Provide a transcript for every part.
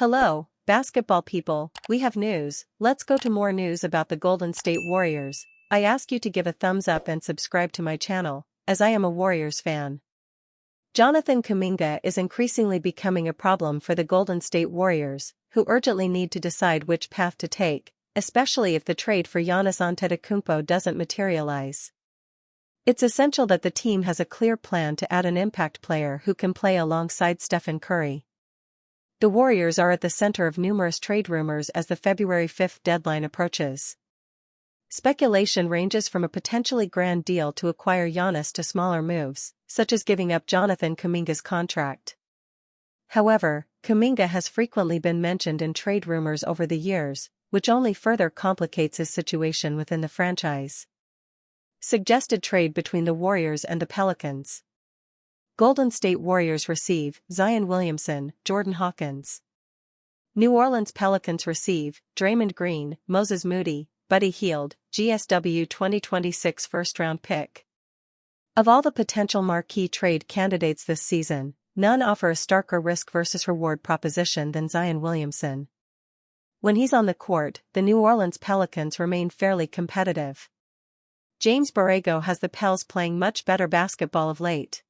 Hello, basketball people, we have news. Let's go to more news about the Golden State Warriors. I ask you to give a thumbs up and subscribe to my channel, as I am a Warriors fan. Jonathan Kuminga is increasingly becoming a problem for the Golden State Warriors, who urgently need to decide which path to take, especially if the trade for Giannis Antetokounmpo doesn't materialize. It's essential that the team has a clear plan to add an impact player who can play alongside Stephen Curry. The Warriors are at the center of numerous trade rumors as the February 5 deadline approaches. Speculation ranges from a potentially grand deal to acquire Giannis to smaller moves, such as giving up Jonathan Kuminga's contract. However, Kuminga has frequently been mentioned in trade rumors over the years, which only further complicates his situation within the franchise. Suggested trade between the Warriors and the Pelicans. Golden State Warriors receive Zion Williamson, Jordan Hawkins. New Orleans Pelicans receive Draymond Green, Moses Moody, Buddy Hield, GSW 2026 first-round pick. Of all the potential marquee trade candidates this season, none offer a starker risk versus reward proposition than Zion Williamson. When he's on the court, the New Orleans Pelicans remain fairly competitive. James Borrego has the Pels playing much better basketball of late.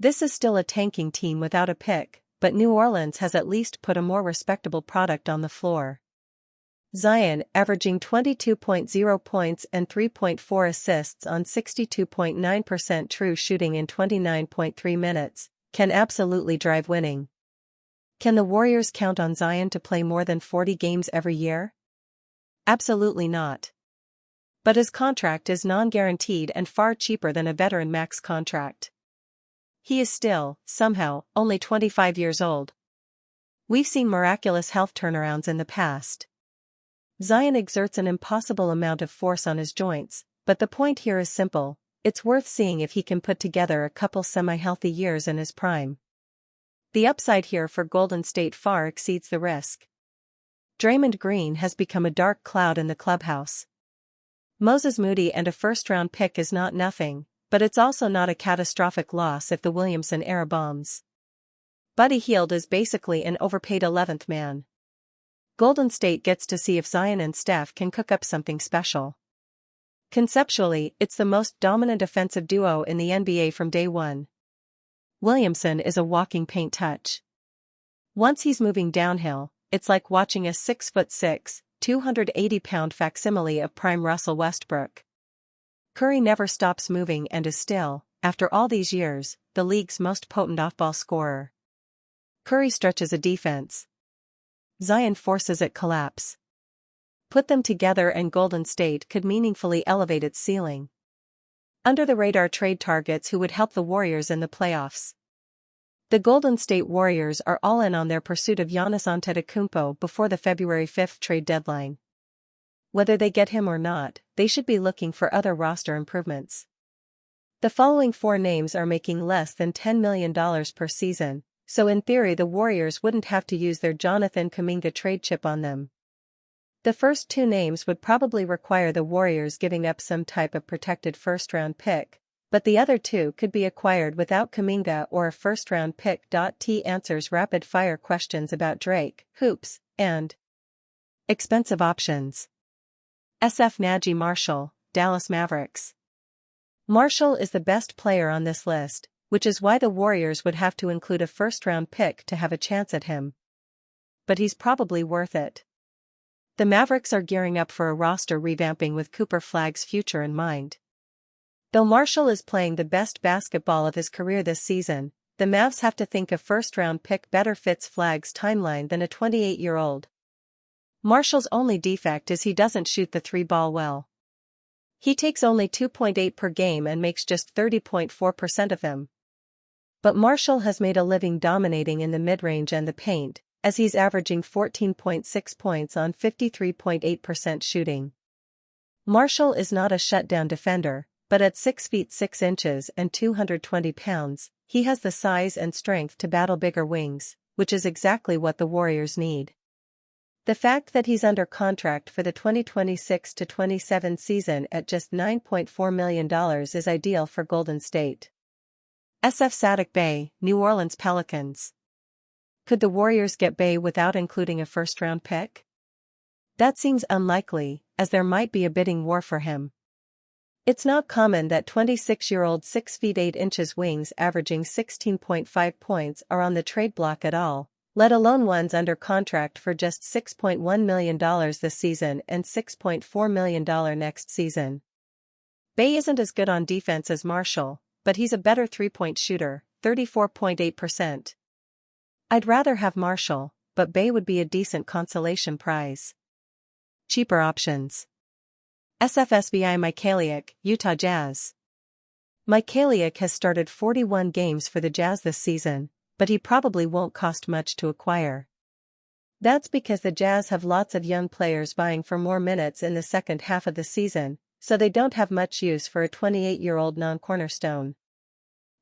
This is still a tanking team without a pick, but New Orleans has at least put a more respectable product on the floor. Zion, averaging 22.0 points and 3.4 assists on 62.9% true shooting in 29.3 minutes, can absolutely drive winning. Can the Warriors count on Zion to play more than 40 games every year? Absolutely not. But his contract is non-guaranteed and far cheaper than a veteran max contract. He is still, somehow, only 25 years old. We've seen miraculous health turnarounds in the past. Zion exerts an impossible amount of force on his joints, but the point here is simple: it's worth seeing if he can put together a couple semi-healthy years in his prime. The upside here for Golden State far exceeds the risk. Draymond Green has become a dark cloud in the clubhouse. Moses Moody and a first-round pick is not nothing, but it's also not a catastrophic loss if the Williamson era bombs. Buddy Hield is basically an overpaid 11th man. Golden State gets to see if Zion and Steph can cook up something special. Conceptually, it's the most dominant offensive duo in the NBA from day one. Williamson is a walking paint touch. Once he's moving downhill, it's like watching a 6'6", 280-pound facsimile of prime Russell Westbrook. Curry never stops moving and is still, after all these years, the league's most potent off-ball scorer. Curry stretches a defense. Zion forces it collapse. Put them together and Golden State could meaningfully elevate its ceiling. Under-the-radar trade targets who would help the Warriors in the playoffs. The Golden State Warriors are all in on their pursuit of Giannis Antetokounmpo before the February 5 trade deadline. Whether they get him or not, they should be looking for other roster improvements. The following four names are making less than $10 million per season, so in theory the Warriors wouldn't have to use their Jonathan Kuminga trade chip on them. The first two names would probably require the Warriors giving up some type of protected first-round pick, but the other two could be acquired without Kuminga or a first-round pick. T answers rapid-fire questions about Drake, hoops, and expensive options. SF Najee Marshall, Dallas Mavericks. Marshall is the best player on this list, which is why the Warriors would have to include a first-round pick to have a chance at him. But he's probably worth it. The Mavericks are gearing up for a roster revamping with Cooper Flagg's future in mind. Though Marshall is playing the best basketball of his career this season, the Mavs have to think a first-round pick better fits Flagg's timeline than a 28-year-old. Marshall's only defect is he doesn't shoot the three-ball well. He takes only 2.8 per game and makes just 30.4% of them. But Marshall has made a living dominating in the mid-range and the paint, as he's averaging 14.6 points on 53.8% shooting. Marshall is not a shutdown defender, but at 6 feet 6 inches and 220 pounds, he has the size and strength to battle bigger wings, which is exactly what the Warriors need. The fact that he's under contract for the 2026-27 season at just $9.4 million is ideal for Golden State. SF Saddiq Bey, New Orleans Pelicans. Could the Warriors get Bay without including a first-round pick? That seems unlikely, as there might be a bidding war for him. It's not common that 26-year-old 6 feet 8 inches wings averaging 16.5 points are on the trade block at all, let alone ones under contract for just $6.1 million this season and $6.4 million next season. Bay isn't as good on defense as Marshall, but he's a better three-point shooter, 34.8%. I'd rather have Marshall, but Bay would be a decent consolation prize. Cheaper options. SFSBI Mykhailiuk, Utah Jazz. Mykhailiuk has started 41 games for the Jazz this season, but he probably won't cost much to acquire. That's because the Jazz have lots of young players vying for more minutes in the second half of the season, so they don't have much use for a 28-year-old non-cornerstone.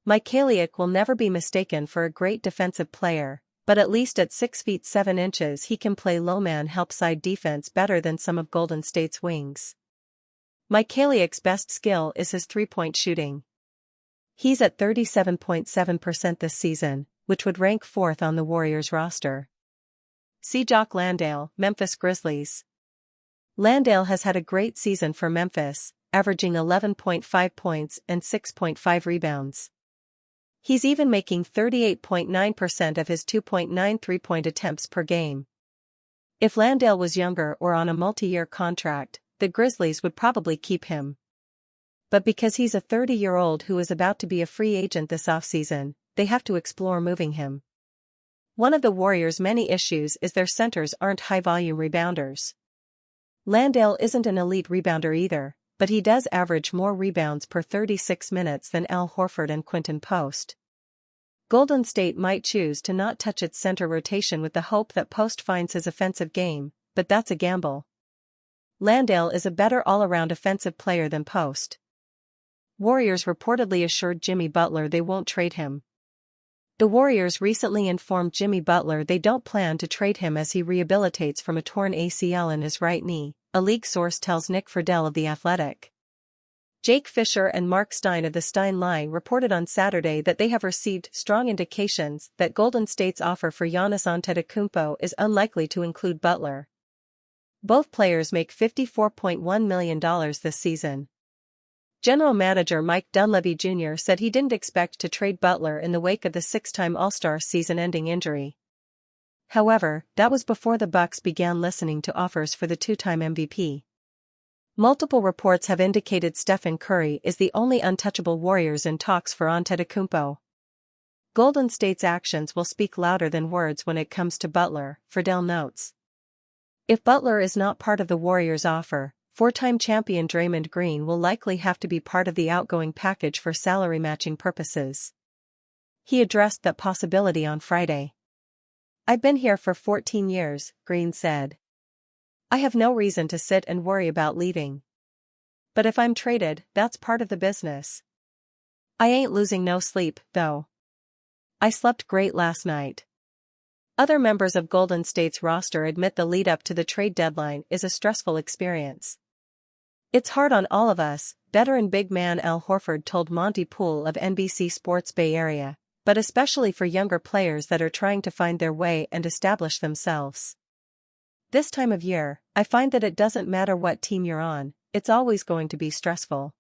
Mykhailiuk will never be mistaken for a great defensive player, but at least at 6 feet 7 inches he can play low-man help-side defense better than some of Golden State's wings. Mykhailiuk's best skill is his three-point shooting. He's at 37.7% this season, which would rank 4th on the Warriors roster. See Jock Landale, Memphis Grizzlies. Landale has had a great season for Memphis, averaging 11.5 points and 6.5 rebounds. He's even making 38.9% of his 2.9 three-point attempts per game. If Landale was younger or on a multi-year contract, the Grizzlies would probably keep him. But because he's a 30-year-old who is about to be a free agent this offseason, they have to explore moving him. One of the Warriors' many issues is their centers aren't high-volume rebounders. Landale isn't an elite rebounder either, but he does average more rebounds per 36 minutes than Al Horford and Quinton Post. Golden State might choose to not touch its center rotation with the hope that Post finds his offensive game, but that's a gamble. Landale is a better all-around offensive player than Post. Warriors reportedly assured Jimmy Butler they won't trade him. The Warriors recently informed Jimmy Butler they don't plan to trade him as he rehabilitates from a torn ACL in his right knee, a league source tells Nick Friedel of The Athletic. Jake Fisher and Mark Stein of the Stein Line reported on Saturday that they have received strong indications that Golden State's offer for Giannis Antetokounmpo is unlikely to include Butler. Both players make $54.1 million this season. General Manager Mike Dunleavy Jr. said he didn't expect to trade Butler in the wake of the six-time All-Star season-ending injury. However, that was before the Bucks began listening to offers for the two-time MVP. Multiple reports have indicated Stephen Curry is the only untouchable Warriors in talks for Antetokounmpo. Golden State's actions will speak louder than words when it comes to Butler, Friedel notes. If Butler is not part of the Warriors' offer, four-time champion Draymond Green will likely have to be part of the outgoing package for salary matching purposes. He addressed that possibility on Friday. "I've been here for 14 years, Green said. I have no reason to sit and worry about leaving. But if I'm traded, that's part of the business. I ain't losing no sleep, though. I slept great last night." Other members of Golden State's roster admit the lead-up to the trade deadline is a stressful experience. "It's hard on all of us," veteran big man Al Horford told Monty Poole of NBC Sports Bay Area, "but especially for younger players that are trying to find their way and establish themselves. This time of year, I find that it doesn't matter what team you're on, it's always going to be stressful.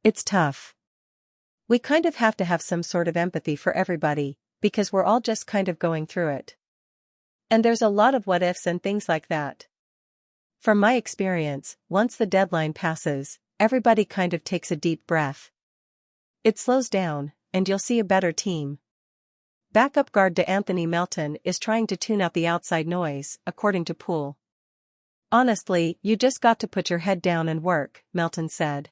It's tough. We kind of have to have some sort of empathy for everybody, because we're all just kind of going through it. And there's a lot of what-ifs and things like that. From my experience, once the deadline passes, everybody kind of takes a deep breath. It slows down, and you'll see a better team." Backup guard DeAnthony Melton is trying to tune out the outside noise, according to Poole. "Honestly, you just got to put your head down and work," Melton said.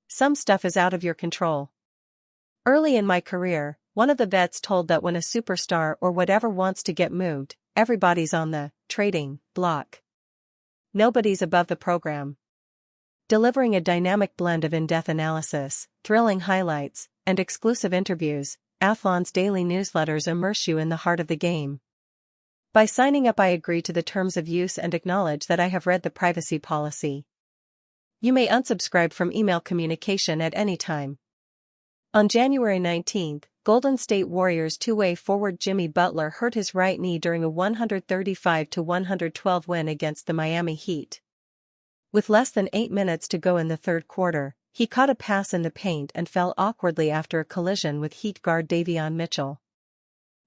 "Some stuff is out of your control. Early in my career, one of the vets told that when a superstar or whatever wants to get moved, everybody's on the trading block. Nobody's above the program." Delivering a dynamic blend of in-depth analysis, thrilling highlights, and exclusive interviews, Athlon's daily newsletters immerse you in the heart of the game. By signing up, I agree to the terms of use and acknowledge that I have read the privacy policy. You may unsubscribe from email communication at any time. On January 19, Golden State Warriors two-way forward Jimmy Butler hurt his right knee during a 135-112 win against the Miami Heat. With less than 8 minutes to go in the third quarter, he caught a pass in the paint and fell awkwardly after a collision with Heat guard Davion Mitchell.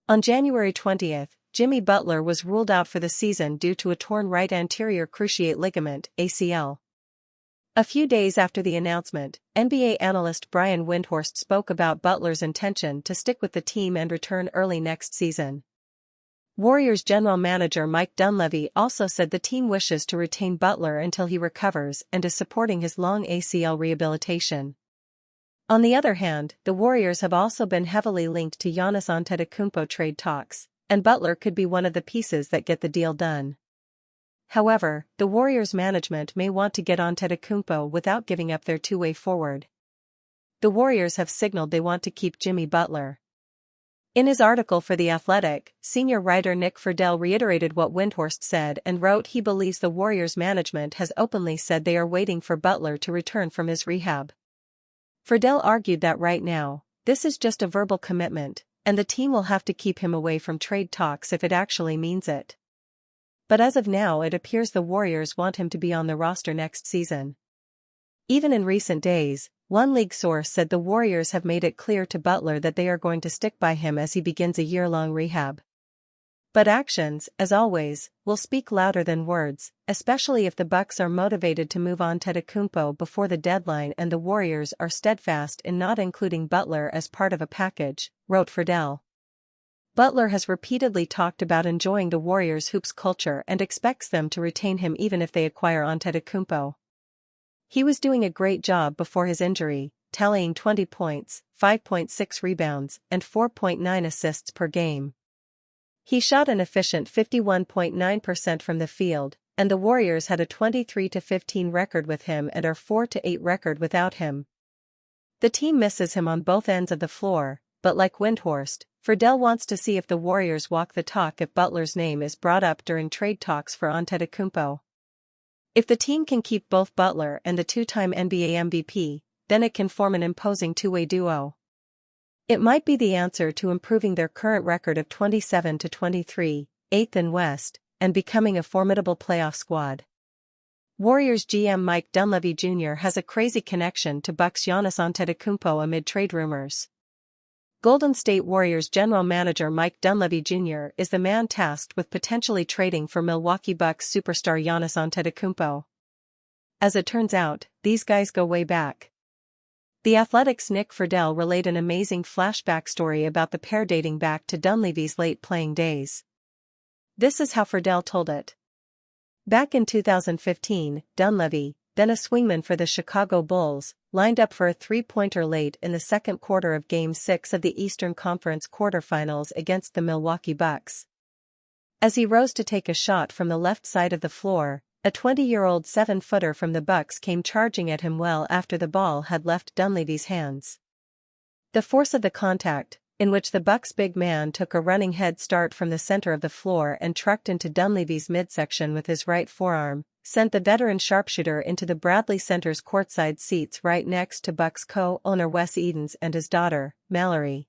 On January 20, Jimmy Butler was ruled out for the season due to a torn right anterior cruciate ligament (ACL). A few days after the announcement, NBA analyst Brian Windhorst spoke about Butler's intention to stick with the team and return early next season. Warriors general manager Mike Dunleavy also said the team wishes to retain Butler until he recovers and is supporting his long ACL rehabilitation. On the other hand, the Warriors have also been heavily linked to Giannis Antetokounmpo trade talks, and Butler could be one of the pieces that get the deal done. However, the Warriors management may want to get Antetokounmpo without giving up their two-way forward. The Warriors have signaled they want to keep Jimmy Butler. In his article for The Athletic, senior writer Nick Friedel reiterated what Windhorst said and wrote he believes the Warriors management has openly said they are waiting for Butler to return from his rehab. Friedel argued that right now, this is just a verbal commitment, and the team will have to keep him away from trade talks if it actually means it. But as of now it appears the Warriors want him to be on the roster next season. Even in recent days, one league source said the Warriors have made it clear to Butler that they are going to stick by him as he begins a year-long rehab. But actions, as always, will speak louder than words, especially if the Bucks are motivated to move on Antetokounmpo before the deadline and the Warriors are steadfast in not including Butler as part of a package, wrote Friedel. Butler has repeatedly talked about enjoying the Warriors' hoops culture and expects them to retain him even if they acquire Antetokounmpo. He was doing a great job before his injury, tallying 20 points, 5.6 rebounds, and 4.9 assists per game. He shot an efficient 51.9% from the field, and the Warriors had a 23-15 record with him and are 4-8 record without him. The team misses him on both ends of the floor, but like Windhorst, Friedel wants to see if the Warriors walk the talk if Butler's name is brought up during trade talks for Antetokounmpo. If the team can keep both Butler and the two-time NBA MVP, then it can form an imposing two-way duo. It might be the answer to improving their current record of 27-23, 8th in West, and becoming a formidable playoff squad. Warriors GM Mike Dunleavy Jr. has a crazy connection to Bucks Giannis Antetokounmpo amid trade rumors. Golden State Warriors general manager Mike Dunleavy Jr. is the man tasked with potentially trading for Milwaukee Bucks superstar Giannis Antetokounmpo. As it turns out, these guys go way back. The Athletic's Nick Friedel relayed an amazing flashback story about the pair dating back to Dunleavy's late playing days. This is how Friedel told it. Back in 2015, Dunleavy, then a swingman for the Chicago Bulls, lined up for a three-pointer late in the second quarter of Game 6 of the Eastern Conference quarterfinals against the Milwaukee Bucks. As he rose to take a shot from the left side of the floor, a 20-year-old 7-footer from the Bucks came charging at him well after the ball had left Dunleavy's hands. The force of the contact, in which the Bucks' big man took a running head start from the center of the floor and trucked into Dunleavy's midsection with his right forearm, sent the veteran sharpshooter into the Bradley Center's courtside seats right next to Bucks co-owner Wes Edens and his daughter, Mallory.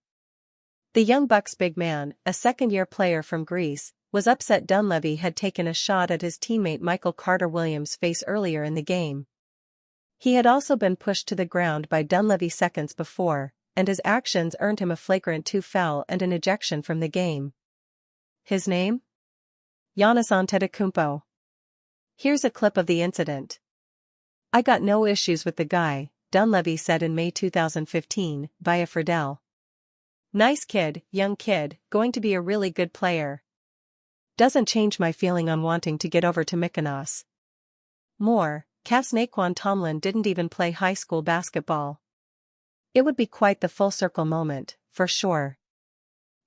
The young Bucks big man, a second-year player from Greece, was upset Dunleavy had taken a shot at his teammate Michael Carter Williams' face earlier in the game. He had also been pushed to the ground by Dunleavy seconds before, and his actions earned him a flagrant 2 foul and an ejection from the game. His name? Giannis Antetokounmpo. Here's a clip of the incident. "I got no issues with the guy," Dunleavy said in May 2015, via Friedel. "Nice kid, young kid, going to be a really good player. Doesn't change my feeling on wanting to get over to Mykonos." More, Cavs' Naquan Tomlin didn't even play high school basketball. It would be quite the full-circle moment, for sure.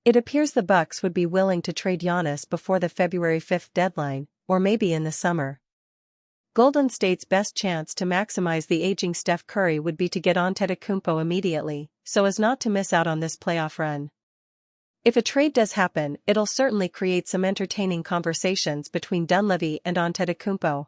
It appears the Bucks would be willing to trade Giannis before the February 5 deadline, or maybe in the summer. Golden State's best chance to maximize the aging Steph Curry would be to get Antetokounmpo immediately, so as not to miss out on this playoff run. If a trade does happen, it'll certainly create some entertaining conversations between Dunleavy and Antetokounmpo.